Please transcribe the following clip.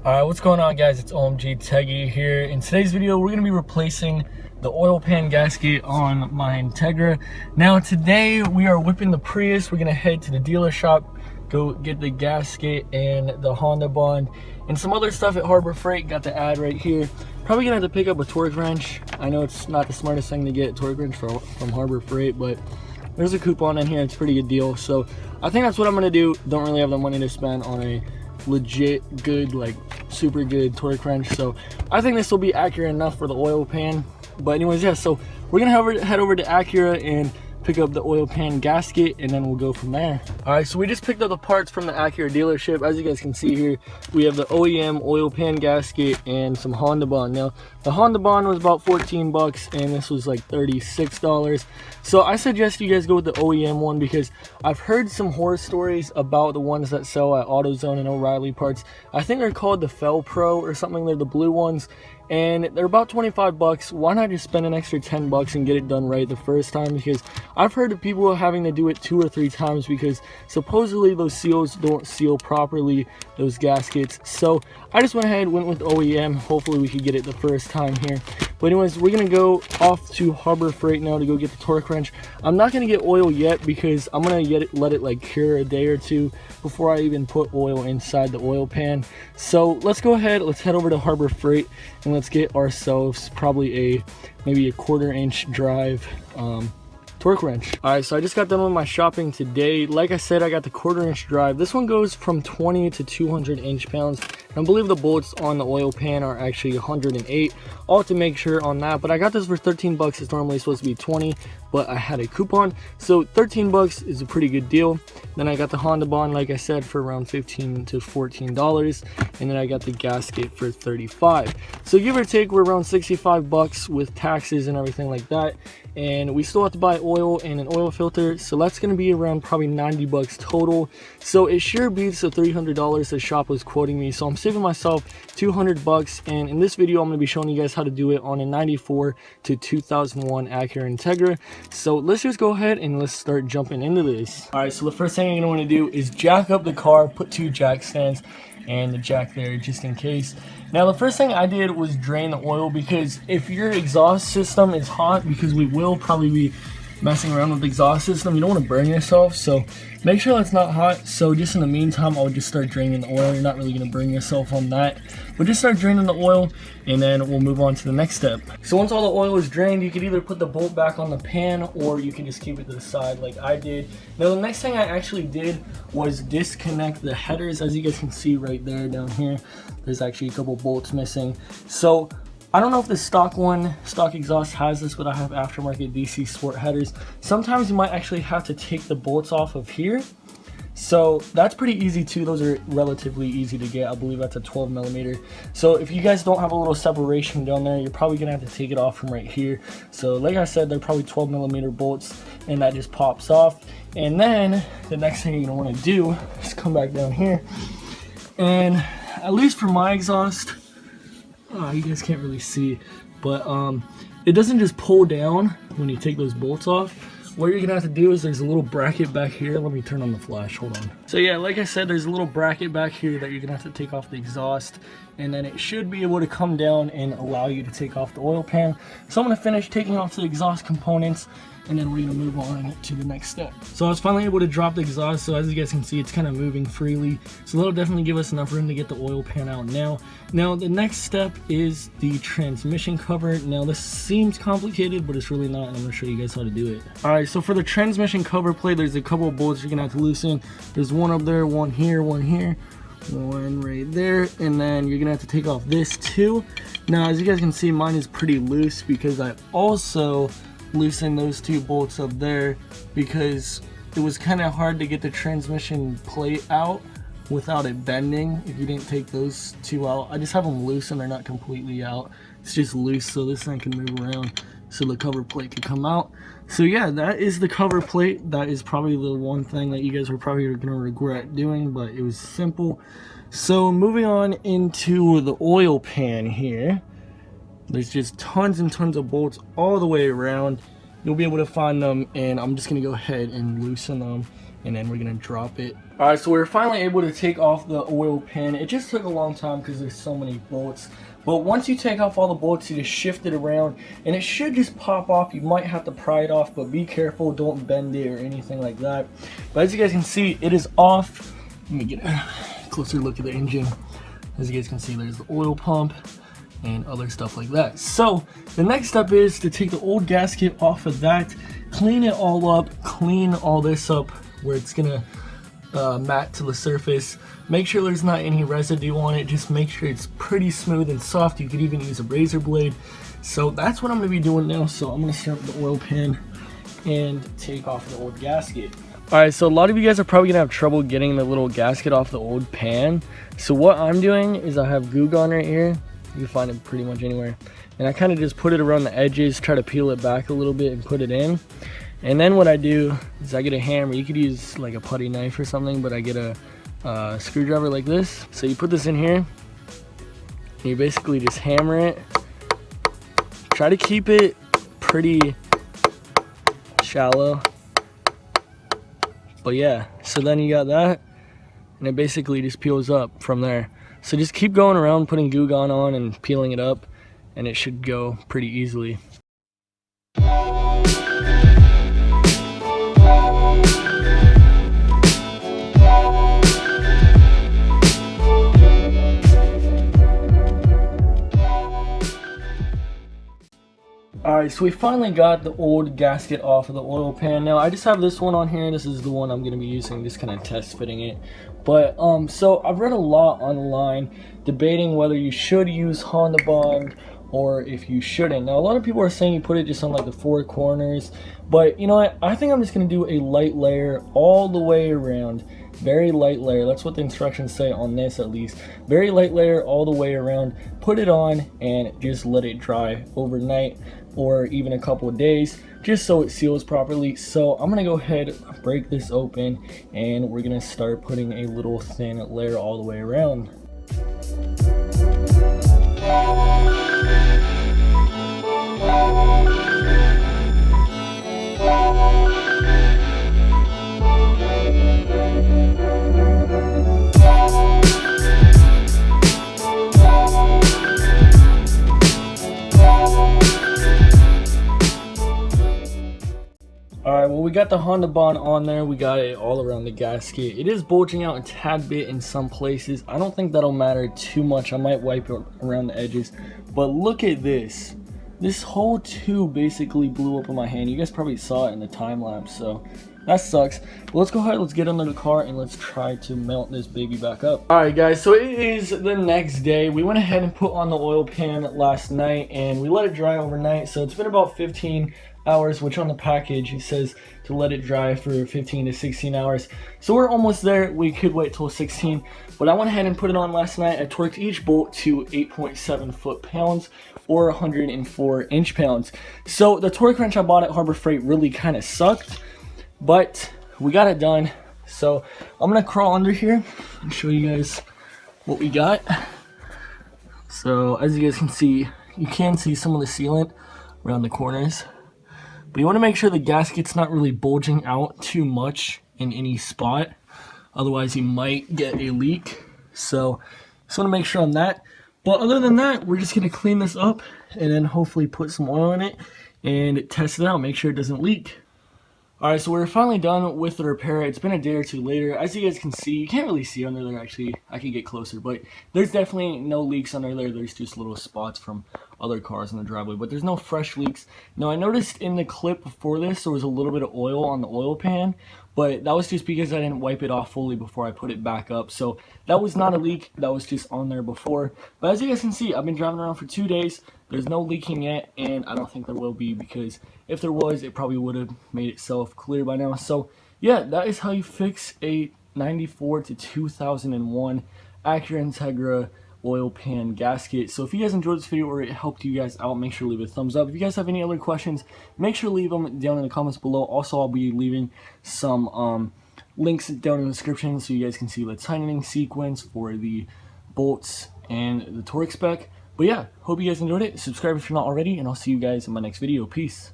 Alright, what's going on, guys? It's OMG Teggy here. In today's video, we're going to be replacing the oil pan gasket on my Integra. Now today we are whipping the Prius. We're going to head to the dealer shop, go get the gasket and the Honda bond and some other stuff at Harbor Freight. Got the ad right here. Probably going to have to pick up a torque wrench. I know it's not the smartest thing to get a torque wrench from Harbor Freight, but there's a coupon in here. It's a pretty good deal. So I think that's what I'm going to do. Don't really have the money to spend on a legit good, like super good torque wrench, so I think this will be accurate enough for the oil pan. But anyways, yeah, so we're gonna head over to Acura and pick up the oil pan gasket, and then we'll go from there. All right, so we just picked up the parts from the Acura dealership. As you guys can see here, we have the OEM oil pan gasket and some Honda bond. Now the Honda bond was about 14 bucks and this was like $36. So I suggest you guys go with the OEM one because I've heard some horror stories about the ones that sell at AutoZone and O'Reilly parts. I think they're called the Fel Pro or something. They're the blue ones and they're about 25 bucks. Why not just spend an extra 10 bucks and get it done right the first time? Because I've heard of people having to do it 2 or 3 times because supposedly those seals don't seal properly, those gaskets. So I just went ahead and went with OEM. Hopefully we could get it the first time here. But anyways, we're gonna go off to Harbor Freight now to go get the torque wrench. I'm not gonna get oil yet because I'm gonna let it like cure a day or two before I even put oil inside the oil pan. So let's go ahead, let's head over to Harbor Freight and let's get ourselves probably maybe a 1/4 inch drive torque wrench. All right, so I just got done with my shopping today. Like I said, I got the 1/4 inch drive. This one goes from 20 to 200 inch-pounds. I believe the bolts on the oil pan are actually 108. I'll have to make sure on that, but I got this for 13 bucks. It's normally supposed to be 20, but I had a coupon, so 13 bucks is a pretty good deal. Then I got the Honda bond, like I said, for around $15 to $14, and then I got the gasket for 35. So give or take, we're around 65 bucks with taxes and everything like that. And we still have to buy oil and an oil filter, so that's going to be around probably 90 bucks total. So it sure beats the $300 the shop was quoting me, so I'm saving myself 200 bucks. And in this video I'm going to be showing you guys how to do it on a 94 to 2001 Acura Integra. So let's just go ahead and let's start jumping into this. All right, so the first thing you're going to want to do is jack up the car, put 2 jack stands and the jack there just in case. Now the first thing I did was drain the oil, because if your exhaust system is hot, because we will probably be messing around with the exhaust system, you don't want to burn yourself, so make sure it's not hot. So just in the meantime, I'll just start draining the oil. You're not really going to burn yourself on that, but just start draining the oil and then we'll move on to the next step. So once all the oil is drained, you can either put the bolt back on the pan or you can just keep it to the side like I did. Now the next thing I actually did was disconnect the headers. As you guys can see right there down here, there's actually a couple bolts missing. So I don't know if the stock exhaust has this, but I have aftermarket DC Sport headers. Sometimes you might actually have to take the bolts off of here. So that's pretty easy too. Those are relatively easy to get. I believe that's a 12 millimeter. So if you guys don't have a little separation down there, you're probably gonna have to take it off from right here. So like I said, they're probably 12 millimeter bolts and that just pops off. And then the next thing you're gonna wanna do is come back down here. And at least for my exhaust, you guys can't really see, but it doesn't just pull down when you take those bolts off. What you're gonna have to do is there's a little bracket back here. Let me turn on the flash, hold on. So yeah, like I said, there's a little bracket back here that you're gonna have to take off the exhaust, and then it should be able to come down and allow you to take off the oil pan. So I'm gonna finish taking off the exhaust components, and then we're gonna move on to the next step. So I was finally able to drop the exhaust, so as you guys can see, it's kind of moving freely. So that'll definitely give us enough room to get the oil pan out now. Now the next step is the transmission cover. Now this seems complicated, but it's really not, and I'm gonna show you guys how to do it. All right, so for the transmission cover plate, there's a couple of bolts you're gonna have to loosen. There's one up there, one here, one right there, and then you're gonna have to take off this too. Now as you guys can see, mine is pretty loose because I also loosen those 2 bolts up there because it was kind of hard to get the transmission plate out without it bending if you didn't take those 2 out. I just have them loose and they're not completely out. It's just loose so this thing can move around so the cover plate can come out. So yeah, that is the cover plate. That is probably the one thing that you guys are probably gonna regret doing, but it was simple. So moving on into the oil pan here, there's just tons and tons of bolts all the way around. You'll be able to find them, and I'm just gonna go ahead and loosen them and then we're gonna drop it. All right, so we're finally able to take off the oil pan. It just took a long time because there's so many bolts. But once you take off all the bolts, you just shift it around and it should just pop off. You might have to pry it off, but be careful, don't bend it or anything like that. But as you guys can see, it is off. Let me get a closer look at the engine. As you guys can see, there's the oil pump and other stuff like that. So the next step is to take the old gasket off of that, clean it all up, clean all this up where it's gonna mat to the surface. Make sure there's not any residue on it. Just make sure it's pretty smooth and soft. You could even use a razor blade. So that's what I'm gonna be doing now. So I'm gonna start with the oil pan and take off the old gasket. All right, so a lot of you guys are probably gonna have trouble getting the little gasket off the old pan. So what I'm doing is I have Goo Gone right here. You can find it pretty much anywhere. And I kind of just put it around the edges, try to peel it back a little bit and put it in. And then what I do is I get a hammer. You could use like a putty knife or something, but I get a screwdriver like this. So you put this in here and you basically just hammer it. Try to keep it pretty shallow. But yeah, so then you got that and it basically just peels up from there. So just keep going around putting Goo Gone on and peeling it up and it should go pretty easily. Alright, so we finally got the old gasket off of the oil pan. Now I just have this one on here. This is the one I'm going to be using, just kind of test fitting it. But so I've read a lot online debating whether you should use Honda Bond or if you shouldn't. Now a lot of people are saying you put it just on like the four corners, but you know what, I think I'm just going to do a light layer all the way around. Very light layer, that's what the instructions say on this at least. Very light layer all the way around. Put it on and just let it dry overnight or even a couple of days just so it seals properly. So I'm gonna go ahead, break this open, and we're gonna start putting a little thin layer all the way around. Alright, well we got the Honda Bond on there, we got it all around the gasket. It is bulging out a tad bit in some places. I don't think that'll matter too much. I might wipe it around the edges. But look at this. This whole tube basically blew up in my hand. You guys probably saw it in the time lapse, so that sucks. But let's go ahead, let's get under the car and let's try to mount this baby back up. Alright guys, so it is the next day. We went ahead and put on the oil pan last night and we let it dry overnight. So it's been about 15 hours, which on the package it says to let it dry for 15 to 16 hours. So we're almost there. We could wait till 16, but I went ahead and put it on last night. I torqued each bolt to 8.7 foot-pounds or 104 inch-pounds. So the torque wrench I bought at Harbor Freight really kind of sucked, but we got it done. So I'm gonna crawl under here and show you guys what we got. So as you guys can see, you can see some of the sealant around the corners. But you want to make sure the gasket's not really bulging out too much in any spot. Otherwise you might get a leak. So just want to make sure on that. But other than that, we're just going to clean this up and then hopefully put some oil in it and test it out. Make sure it doesn't leak. Alright, so we're finally done with the repair. It's been a day or two later. As you guys can see, you can't really see under there actually. I can get closer, but there's definitely no leaks under there. There's just little spots from other cars in the driveway, but there's no fresh leaks. Now, I noticed in the clip before this, there was a little bit of oil on the oil pan, but that was just because I didn't wipe it off fully before I put it back up. So that was not a leak. That was just on there before. But as you guys can see, I've been driving around for 2 days. There's no leaking yet, and I don't think there will be, because if there was, it probably would have made itself clear by now. So yeah, that is how you fix a 94 to 2001 Acura Integra oil pan gasket. So if you guys enjoyed this video or it helped you guys out, make sure to leave a thumbs up. If you guys have any other questions, make sure to leave them down in the comments below. Also, I'll be leaving some links down in the description so you guys can see the tightening sequence for the bolts and the torque spec. But yeah, hope you guys enjoyed it. Subscribe if you're not already, and I'll see you guys in my next video. Peace.